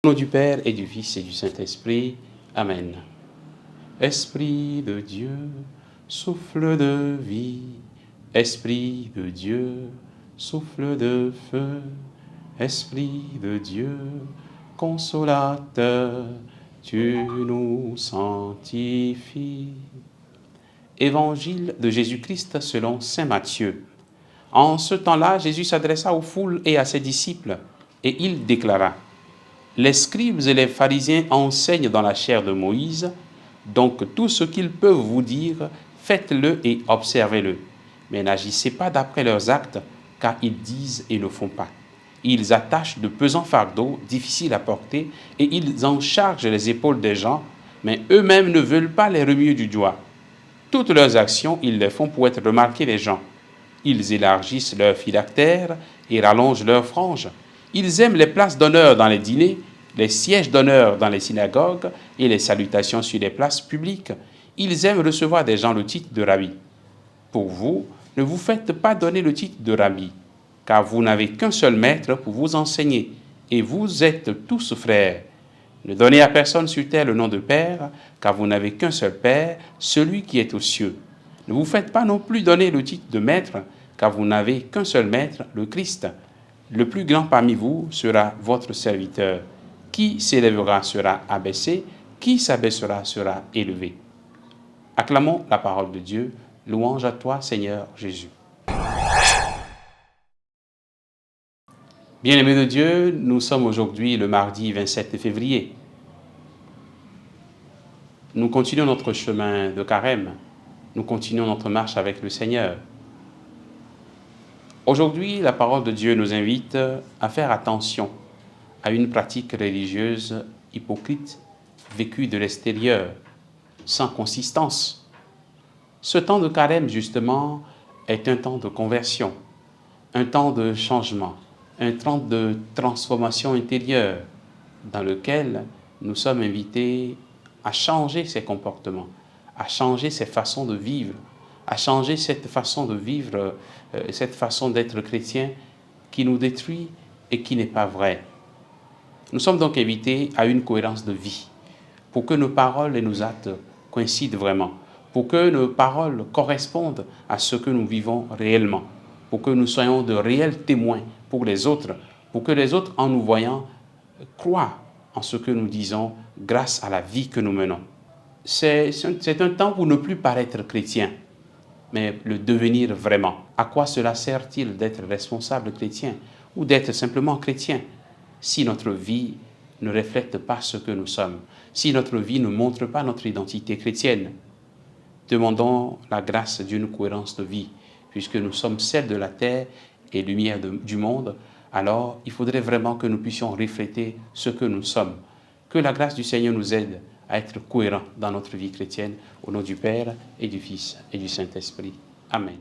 Au nom du Père et du Fils et du Saint-Esprit. Amen. Esprit de Dieu, souffle de vie. Esprit de Dieu, souffle de feu. Esprit de Dieu, consolateur, tu nous sanctifies. Évangile de Jésus-Christ selon saint Matthieu. En ce temps-là, Jésus s'adressa aux foules et à ses disciples, et il déclara: les scribes et les pharisiens enseignent dans la chair de Moïse, donc tout ce qu'ils peuvent vous dire, faites-le et observez-le. Mais n'agissez pas d'après leurs actes, car ils disent et ne font pas. Ils attachent de pesants fardeaux, difficiles à porter, et ils en chargent les épaules des gens, mais eux-mêmes ne veulent pas les remuer du doigt. Toutes leurs actions, ils les font pour être remarqués des gens. Ils élargissent leurs phylactères et rallongent leurs franges. Ils aiment les places d'honneur dans les dîners, les sièges d'honneur dans les synagogues et les salutations sur les places publiques. Ils aiment recevoir des gens le titre de rabbi. Pour vous, ne vous faites pas donner le titre de rabbi, car vous n'avez qu'un seul maître pour vous enseigner, et vous êtes tous frères. Ne donnez à personne sur terre le nom de Père, car vous n'avez qu'un seul Père, celui qui est aux cieux. Ne vous faites pas non plus donner le titre de maître, car vous n'avez qu'un seul maître, le Christ. Le plus grand parmi vous sera votre serviteur. Qui s'élèvera sera abaissé, qui s'abaissera sera élevé. Acclamons la parole de Dieu. Louange à toi, Seigneur Jésus. Bien-aimés de Dieu, nous sommes aujourd'hui le mardi 27 février. Nous continuons notre chemin de carême. Nous continuons notre marche avec le Seigneur. Aujourd'hui, la parole de Dieu nous invite à faire attention à une pratique religieuse hypocrite, vécue de l'extérieur, sans consistance. Ce temps de carême, justement, est un temps de conversion, un temps de changement, un temps de transformation intérieure, dans lequel nous sommes invités à changer ses comportements, à changer ses façons de vivre, à changer cette façon de vivre, cette façon d'être chrétien qui nous détruit et qui n'est pas vraie. Nous sommes donc invités à une cohérence de vie, pour que nos paroles et nos actes coïncident vraiment, pour que nos paroles correspondent à ce que nous vivons réellement, pour que nous soyons de réels témoins pour les autres, pour que les autres, en nous voyant, croient en ce que nous disons grâce à la vie que nous menons. C'est un temps pour ne plus paraître chrétien, mais le devenir vraiment. À quoi cela sert-il d'être responsable chrétien ou d'être simplement chrétien si notre vie ne reflète pas ce que nous sommes, si notre vie ne montre pas notre identité chrétienne? Demandons la grâce d'une cohérence de vie, puisque nous sommes sel de la terre et lumière du monde. Alors il faudrait vraiment que nous puissions refléter ce que nous sommes. Que la grâce du Seigneur nous aide à être cohérents dans notre vie chrétienne, au nom du Père et du Fils et du Saint-Esprit. Amen.